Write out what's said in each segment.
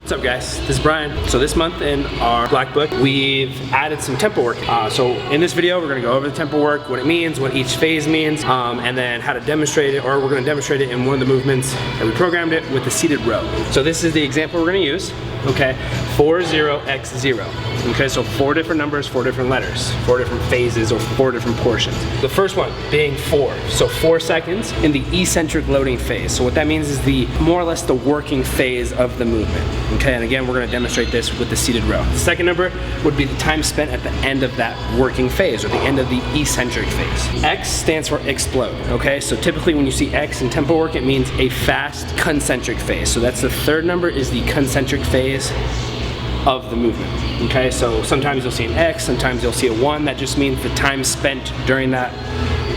What's up guys, this is Brian. So this month in our black book, we've added some tempo work. So in this video, we're gonna go over the tempo work, what it means, what each phase means, and then how to demonstrate it, or we're gonna demonstrate it in one of the movements that we programmed it with the seated row. So this is the example we're gonna use, okay? 40x0. Okay, so 4 different numbers, 4 different letters, 4 different phases, or 4 different portions. The first one being 4, so 4 seconds in the eccentric loading phase. So what that means is the more or less the working phase of the movement. Okay, and again, we're gonna demonstrate this with the seated row. The second number would be the time spent at the end of that working phase, or the end of the eccentric phase. X stands for explode, okay? So typically when you see X in tempo work, it means a fast concentric phase. So that's the third number, is the concentric phase of the movement, okay? So sometimes you'll see an X, sometimes you'll see a 1. That just means the time spent during that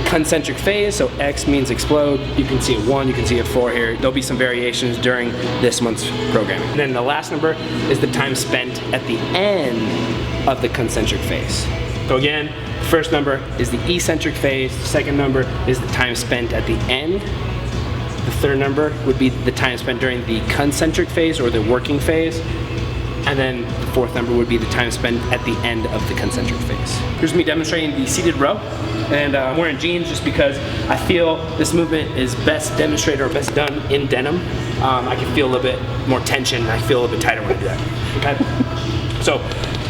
concentric phase. So X means explode. You can see a 1, you can see a 4 here. There'll be some variations during this month's programming. And then the last number is the time spent at the end of the concentric phase. So again, the first number is the eccentric phase. The second number is the time spent at the end. The third number would be the time spent during the concentric phase, or the working phase. And then the fourth number would be the time spent at the end of the concentric phase. Here's me demonstrating the seated row. And I'm wearing jeans just because I feel this movement is best demonstrated or best done in denim. I can feel a little bit more tension. I feel a little bit tighter when I do that, okay? So,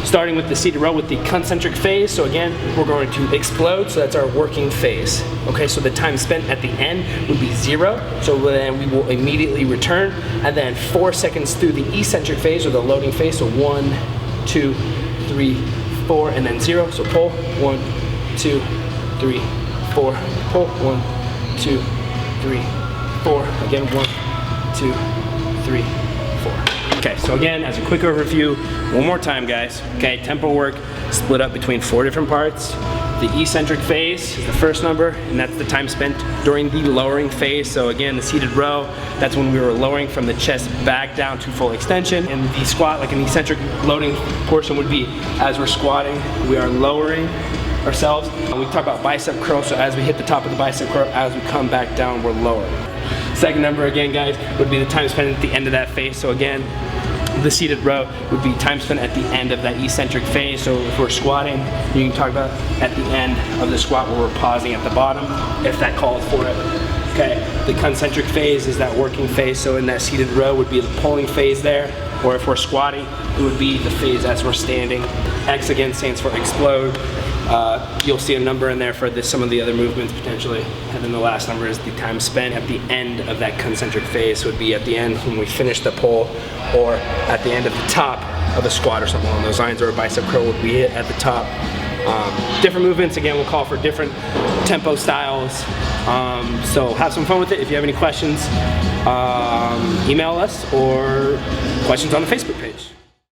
starting with the seated row with the concentric phase. So again, we're going to explode, so that's our working phase. Okay, so the time spent at the end would be 0, so then we will immediately return, and then 4 seconds through the eccentric phase, or the loading phase, so 1, 2, 3, 4, and then 0, so pull, 1, 2, 3, 4, pull, 1, 2, 3, 4, again, 1, 2, 3, 4. Okay, so again, as a quick overview, one more time guys, okay, tempo work split up between 4 different parts. The eccentric phase is the first number, and that's the time spent during the lowering phase. So again, the seated row, that's when we were lowering from the chest back down to full extension. And the squat, like an eccentric loading portion, would be as we're squatting, we are lowering ourselves. And we talk about bicep curl, so as we hit the top of the bicep curl, as we come back down, we're lowering. Second number again guys, would be the time spent at the end of that phase. So again, the seated row would be time spent at the end of that eccentric phase. So if we're squatting, you can talk about at the end of the squat where we're pausing at the bottom, if that calls for it. Okay, the concentric phase is that working phase, so in that seated row would be the pulling phase there, or if we're squatting, it would be the phase as we're standing. X again stands for explode. You'll see a number in there for some of the other movements potentially. And then the last number is the time spent at the end of that concentric phase. So it would be at the end when we finish the pull, or at the end of the top of a squat or something along those lines, or a bicep curl would be it at the top. Different movements, again, will call for different tempo styles. So have some fun with it. If you have any questions, email us, or questions on the Facebook page.